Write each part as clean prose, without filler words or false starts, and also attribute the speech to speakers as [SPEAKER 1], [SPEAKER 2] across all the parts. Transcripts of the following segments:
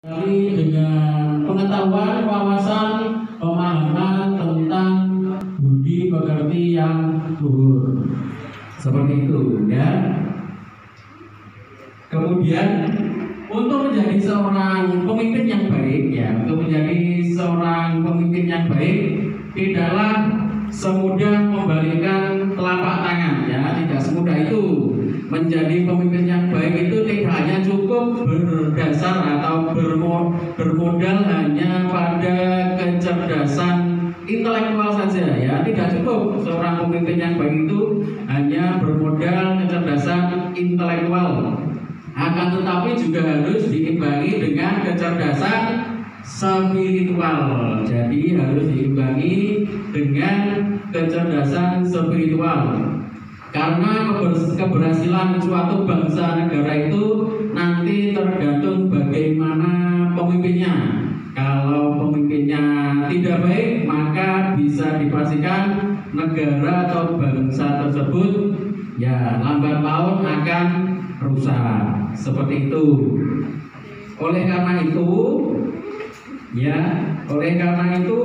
[SPEAKER 1] dengan pengetahuan, wawasan, pemahaman tentang budi pekerti yang luhur. Seperti itu ya. Kemudian untuk menjadi seorang pemimpin yang baik ya, untuk menjadi seorang pemimpin yang baik tidaklah semudah membalikkan telapak tangan ya, tidak semudah itu. Menjadi pemimpin yang baik itu tidak hanya cukup berdasar atau bermodal hanya pada kecerdasan intelektual saja ya, tidak cukup seorang pemimpin yang baik itu hanya bermodal kecerdasan intelektual, akan tetapi juga harus diimbangi dengan kecerdasan spiritual. Jadi harus diimbangi dengan kecerdasan spiritual. Karena keberhasilan suatu bangsa negara itu nanti tergantung bagaimana pemimpinnya. Kalau pemimpinnya tidak baik, maka bisa dipastikan negara atau bangsa tersebut ya lambat laun akan rusak. Seperti itu. Oleh karena itu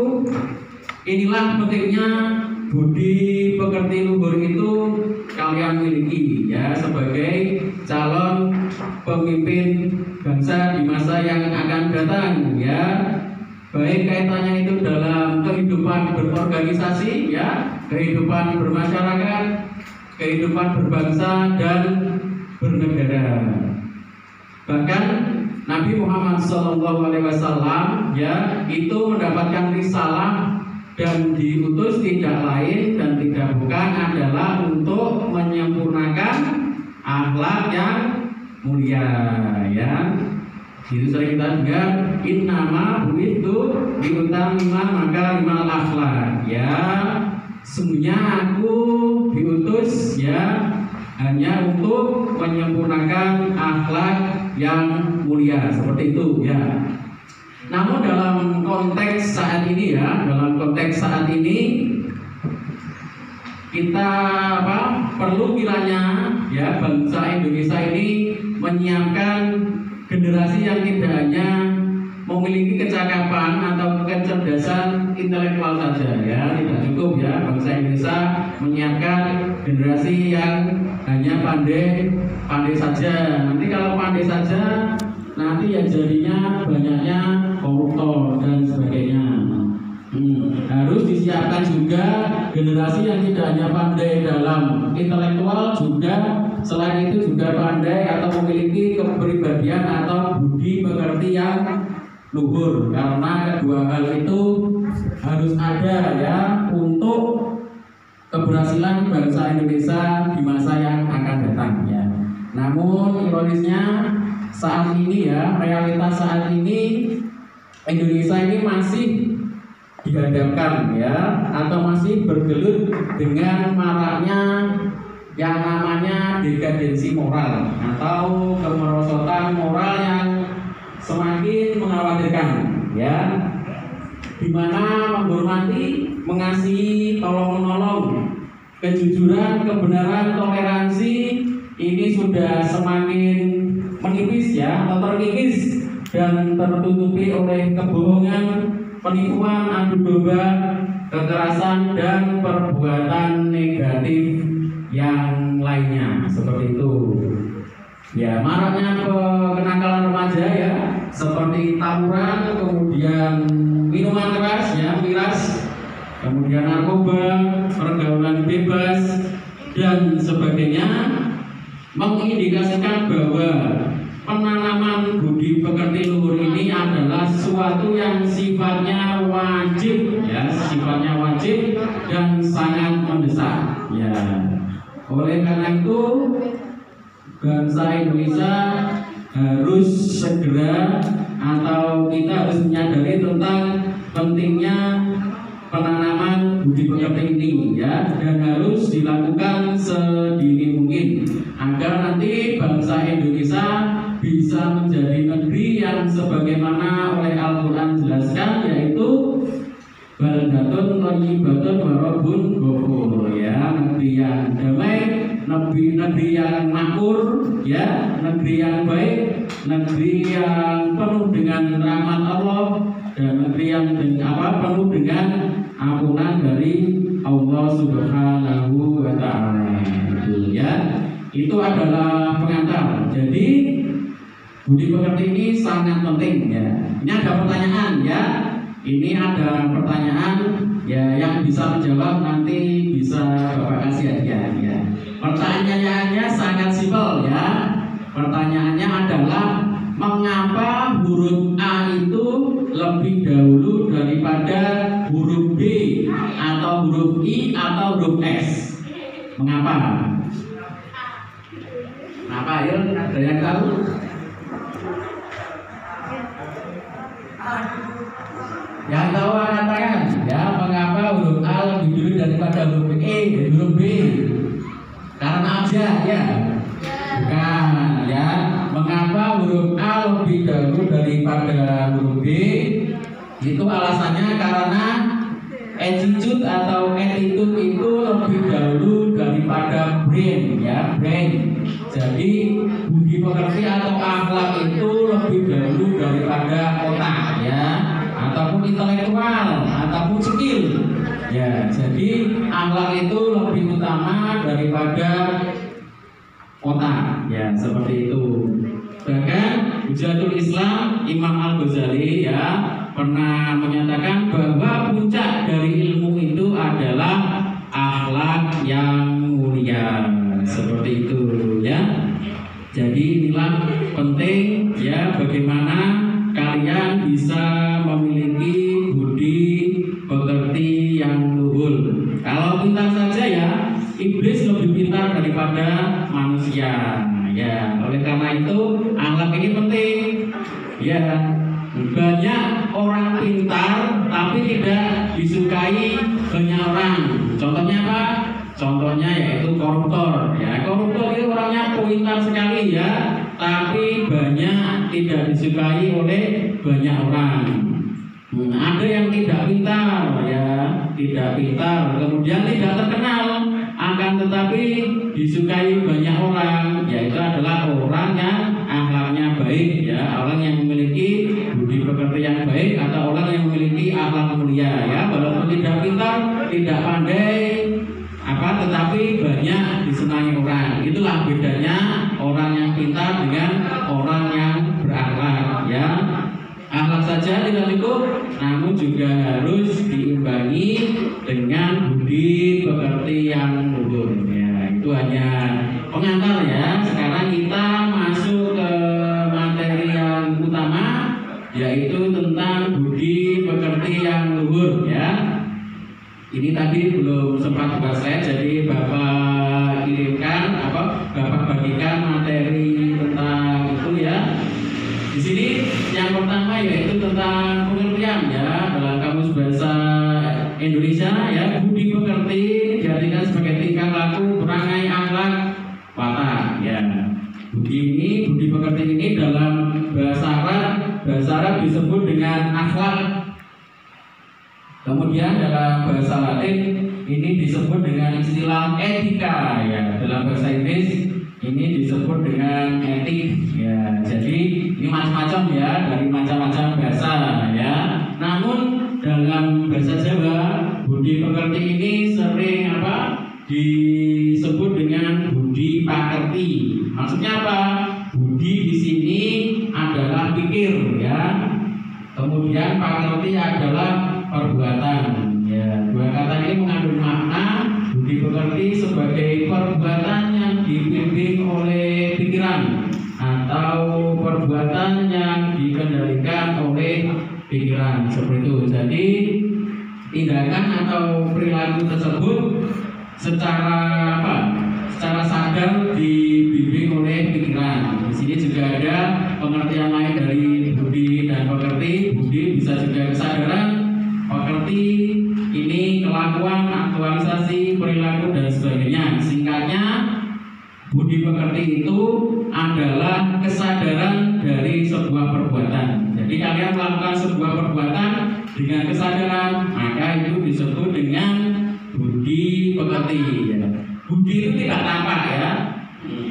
[SPEAKER 1] inilah pentingnya budi pekerti luhur itu kalian miliki ya sebagai calon pemimpin bangsa di masa yang akan datang ya, baik kaitannya itu dalam kehidupan berorganisasi ya, kehidupan bermasyarakat, kehidupan berbangsa dan bernegara. Bahkan Nabi Muhammad SAW ya itu mendapatkan risalah dan diutus tidak lain dan tidak bukan adalah untuk menyempurnakan akhlak yang mulia ya. Itu sering kita dengar innama buitu liutamima makarimal akhlak ya. Sesungguhnya aku diutus ya hanya untuk menyempurnakan akhlak yang mulia, seperti itu ya. Namun dalam konteks saat ini kita perlu kiranya ya bangsa Indonesia ini menyiapkan generasi yang tidak hanya memiliki kecakapan atau kecerdasan intelektual saja ya, tidak cukup ya bangsa Indonesia menyiapkan generasi yang hanya pandai saja. Nanti kalau pandai saja nanti yang jadinya banyaknya koruptor dan sebagainya. Harus disiapkan juga generasi yang tidak hanya pandai dalam intelektual, juga selain itu juga pandai atau memiliki kepribadian atau budi pekerti yang luhur. Karena kedua hal itu harus ada ya untuk keberhasilan bangsa Indonesia di masa yang akan datang ya. Namun ironisnya saat ini ya, realitas saat ini Indonesia ini masih dihadapkan ya atau masih bergelut dengan maraknya yang namanya dekadensi moral atau kemerosotan moral yang semakin mengkhawatirkan ya, dimana menghormati, mengasihi, tolong-menolong, kejujuran, kebenaran, toleransi ini sudah semakin menipis ya atau terkikis dan tertutupi oleh kebohongan, penipuan, adu domba, kekerasan dan perbuatan negatif yang lainnya seperti itu. Ya, maraknya kenakalan remaja ya, seperti tawuran, kemudian minuman keras ya, miras, kemudian narkoba, pergaulan bebas dan sebagainya, mengindikasikan bahwa penanaman budi pekerti luhur ini adalah sesuatu yang sifatnya wajib ya, sifatnya wajib dan sangat mendesak ya. Oleh karena itu bangsa Indonesia harus segera atau kita harus menyadari tentang pentingnya penanaman budi pekerti ini ya, dan harus dilakukan sedini mungkin agar nanti bangsa Indonesia bisa menjadi negeri yang sebagaimana oleh Al-Quran jelaskan, yaitu baldatun thayyibatun wa rabbun ghafur ya, negeri yang damai, negeri yang makmur ya, negeri yang baik, negeri yang penuh dengan rahmat Allah dan negeri yang penuh dengan ampunan dari Allah Subhanahu wa Ta'ala. Itu ya. Itu adalah pengantar. Jadi budi pekerti ini sangat penting ya. Ini ada pertanyaan ya. Ini ada pertanyaan ya, yang bisa menjawab nanti bisa Bapak kasih hadiah ya. Pertanyaannya sangat simpel ya. Pertanyaannya adalah mengapa huruf A itu lebih dahulu daripada huruf B atau huruf I atau huruf S? Mengapa? Kenapa ya? Ada yang tahu? Yang tahu katakan ya, mengapa huruf A lebih dulu daripada huruf E, huruf B? Karena aja ya? Bukan ya. Mengapa huruf A lebih dahulu daripada huruf B? Itu alasannya karena attitude atau attitude itu lebih dahulu daripada brain ya, brain. Jadi budi pekerti atau akhlak itu lebih dahulu daripada otak ya, ataupun intelektual ataupun skill ya. Jadi akhlak itu lebih utama daripada otak ya, seperti itu. Bahkan Hujatul Islam Imam Al-Ghazali ya pernah menyatakan bahwa puncak dari ilmu itu adalah akhlak yang mulia, seperti itu ya. Jadi inilah penting ya, bagaimana kalian bisa memiliki budi pekerti yang luhur. Kalau pintar saja ya, iblis lebih pintar daripada manusia ya. Oleh karena itu akhlak ini penting ya. Banyak orang pintar tapi tidak disukai banyak orang. Contohnya apa? Contohnya yaitu koruptor ya. Koruptor itu orangnya pintar sekali ya, tapi banyak tidak disukai oleh banyak orang. Ada yang tidak pintar ya, tidak pintar, kemudian tidak terkenal, akan tetapi disukai banyak orang, yaitu adalah orang yang akhlaknya baik ya, orang yang memiliki budi pekerti yang baik atau orang yang memiliki akhlak mulia ya. Walaupun tidak pintar, tidak pandai tetapi banyak disenangi orang. Itulah bedanya orang yang pintar dengan orang yang berakhlak ya. Akhlak saja tidak cukup, namun juga harus diimbangi dengan budi pekerti yang luhur ya. Itu hanya pengantar ya. Sekarang kita masuk ke materi yang utama, yaitu tentang budi pekerti yang luhur ya. Ini tadi belum sempat buat saya, jadi Bapak kirimkan Bapak bagikan materi tentang itu ya. Di sini yang pertama yaitu tentang pengertian ya, dalam Kamus Bahasa Indonesia ya. Budi pekerti diartikan sebagai tingkah laku, perangai, akhlak, watak ya. Budi pekerti ini dalam bahasa Arab disebut dengan akhlak. Kemudian dalam bahasa Latin ini disebut dengan istilah etika ya. Dalam bahasa Inggris ini disebut dengan etik ya. Jadi ini macam-macam ya, dari macam-macam bahasa ya. Namun dalam bahasa Jawa budi pekerti ini sering disebut dengan budi pakerti. Maksudnya apa? Budi di sini adalah pikir ya. Kemudian pakerti adalah perbuatan ya. Dua kata ini mengandung makna. Budi pekerti sebagai perbuatan yang dibimbing oleh pikiran atau perbuatan yang dikendalikan oleh pikiran, seperti itu. Jadi tindakan atau perilaku tersebut secara sadar dibimbing oleh pikiran. Di sini juga ada pengertian lain dari budi dan pekerti. Budi bisa juga kesadaran, pekerti ini kelakuan, aktualisasi perilaku dan sebagainya. Singkatnya, budi pekerti itu adalah kesadaran dari sebuah perbuatan. Jadi kalian melakukan sebuah perbuatan dengan kesadaran, maka itu disebut dengan budi pekerti ya. Budi itu tidak tampak ya,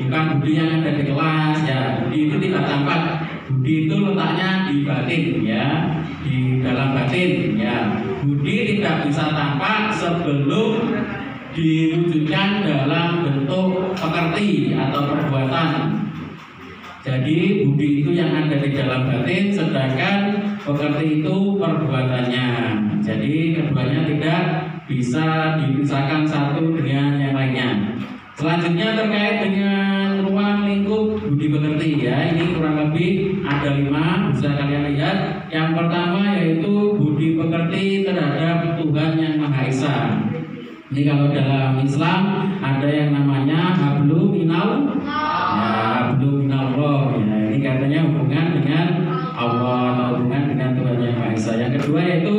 [SPEAKER 1] bukan budi yang ada di kelas ya. Budi itu tidak tampak, Budi itu letaknya di batin ya, di dalam batin ya. Budi tidak bisa tampak sebelum diwujudkan dalam bentuk pekerti atau perbuatan. Jadi budi itu yang ada di dalam batin, sedangkan pekerti itu perbuatannya. Jadi keduanya tidak bisa dipisahkan satu dengan yang lainnya. Selanjutnya terkait dengan ruang lingkup budi pekerti ya, ini kurang lebih ada 5, bisa kalian lihat. Yang pertama yaitu budi pekerti terhadap Tuhan yang Maha Esa. Ini kalau dalam Islam ada yang namanya hablum minal, ya hablum minallah. Ya, ini katanya hubungan dengan Allah atau hubungan dengan Tuhan yang Maha Esa. Yang kedua yaitu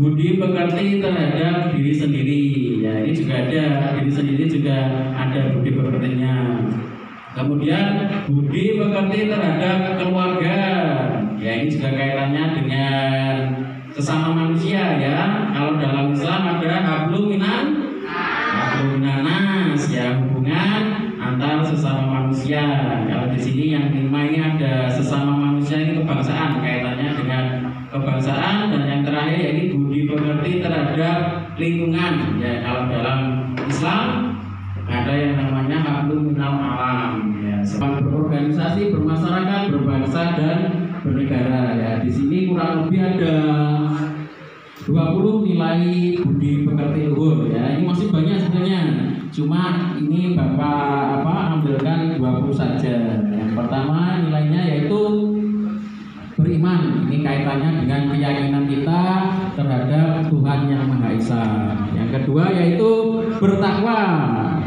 [SPEAKER 1] budi pekerti terhadap diri sendiri. Ya, ini juga ada, diri sendiri juga ada budi pekertinya. Kemudian budi pekerti terhadap keluarga. Ya, ini juga kaitannya dengan sesama manusia ya. Kalau dalam Islam ada hablum minanas ya, hubungan antar sesama manusia. Kalau di sini yang 5 ini ada sesama manusia, ini kebangsaan, kaitannya dengan kebangsaan. Dan yang terakhir yaitu budi pekerti terhadap lingkungan ya. Kalau dalam Islam ada yang namanya hablum minal alam ya, sebab berorganisasi, bermasyarakat, berbangsa dan bernegara ya. Di sini kurang lebih ada 20 nilai budi pekerti luhur ya. Ini masih banyak sebenarnya, cuma ini Bapak ambilkan 20 saja. Yang pertama nilainya yaitu beriman. Ini kaitannya dengan keyakinan kita terhadap Tuhan yang Maha Esa. Yang kedua yaitu bertakwa.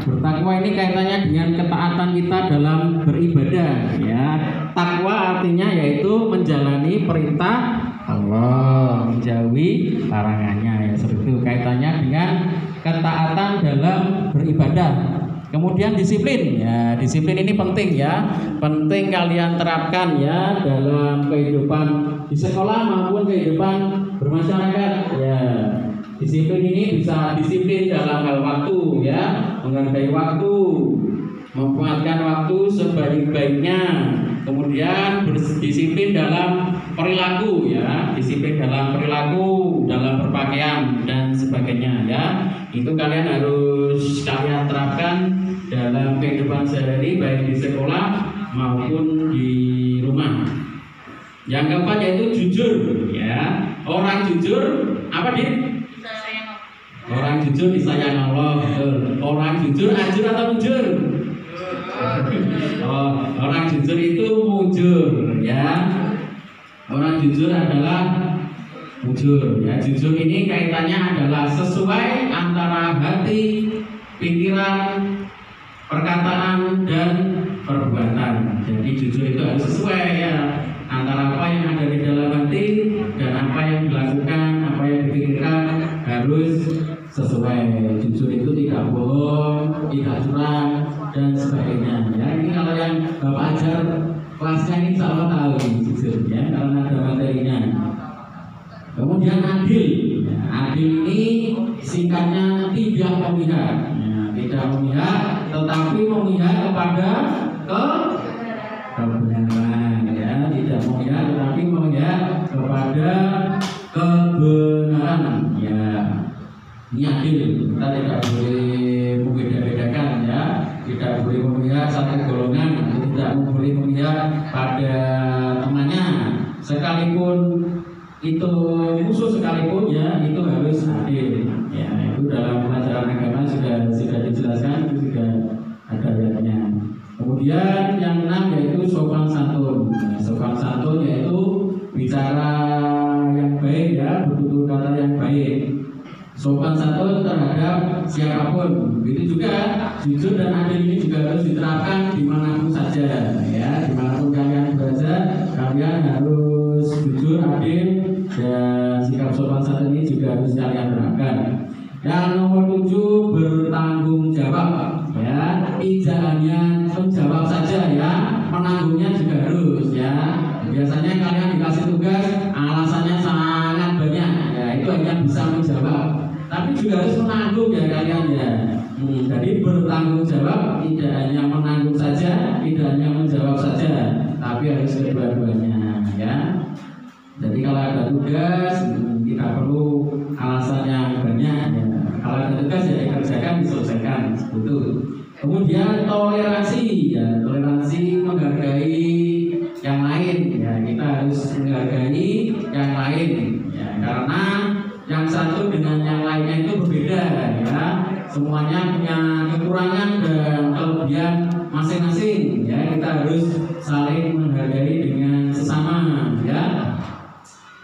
[SPEAKER 1] Bertakwa ini kaitannya dengan ketaatan kita dalam beribadah ya. Takwa artinya yaitu menjalani perintah Allah, menjauhi larangannya ya, seperti itu. Kaitannya dengan ketaatan dalam beribadah. Kemudian disiplin ya, disiplin ini penting ya, penting kalian terapkan ya dalam kehidupan di sekolah maupun kehidupan bermasyarakat ya. Disiplin ini bisa disiplin dalam hal waktu ya, menghargai waktu, memanfaatkan waktu sebaik-baiknya. Kemudian berdisiplin dalam perilaku ya, disiplin dalam perilaku, dalam berpakaian dan sebagainya ya. Itu kalian harus kalian terapkan dalam kehidupan sehari-hari, baik di sekolah maupun di rumah. Yang keempat yaitu jujur ya. Orang jujur apa dia? Orang jujur disayang Allah. Orang jujur ajur atau mujur? Orang jujur itu mujur ya. Orang jujur adalah mujur ya. Jujur ini kaitannya adalah sesuai antara hati, pikiran, perkataan dan perbuatan. Jadi jujur itu harus sesuai ya, antara apa yang ada di dalam hati dan apa yang dilakukan, apa yang dipikirkan harus sesuai. Jujur itu tidak bohong, tidak curang dan sebagainya ya. Ini kalau yang Bapak ajar kelasnya ini insya Allah tahu jujur ya, karena ada materinya. Kemudian adil ya. Adil ini singkatnya tidak memihak ya, tidak memihak tetapi memihak kepada kebenaran ya, tidak memihak tetapi memihak kepada kebenaran ya. Ini adil, kita tidak boleh membeda-bedakan ya, tidak boleh memihak satu golongan, tidak boleh memihak pada temannya, sekalipun itu musuh sekalipun ya, itu harus adil ya. Itu dalam pelajaran agama sudah dijelaskan, itu sudah ada ayatnya. Kemudian yang 6 yaitu sopan santun. Nah, sopan santun yaitu bicara yang baik ya, bertutur kata yang baik. Sopan santun terhadap siapapun. Begitu juga jujur dan adil ini juga harus diterapkan dimanapun saja ya, dimanapun kalian berada, kalian harus jujur, adil, dan sikap sopan santun ini juga harus kalian terapkan. Yang nomor 7 bertanggung jawab ya, tidak hanya menjawab saja ya, menanggungnya juga harus ya. Biasanya kalian dikasih tugas alasannya sangat banyak ya, itu hanya bisa menjawab, tapi juga harus menanggung ya kalian ya. Jadi bertanggung jawab tidak hanya menanggung saja, tidak hanya menjawab saja, tapi harus kedua-duanya. ya. Jadi kalau ada tugas tidak perlu alasan yang banyak ya. Kalau ada tugas ya dikerjakan, diselesaikan itu. Kemudian toleransi ya, toleransi menghargai yang lain ya, kita harus menghargai yang lain ya, karena yang satu dengan yang lainnya itu berbeda ya, semuanya punya kekurangan dan kelebihan masing-masing ya, kita harus saling menghargai dengan sesama ya,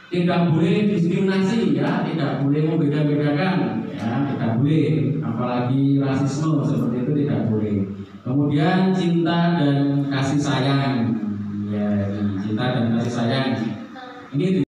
[SPEAKER 1] tidak boleh diskriminasi ya, tidak boleh membeda-bedakan ya, tidak boleh, apalagi rasisme seperti itu tidak boleh. Kemudian cinta dan kasih sayang ya, cinta dan kasih sayang ini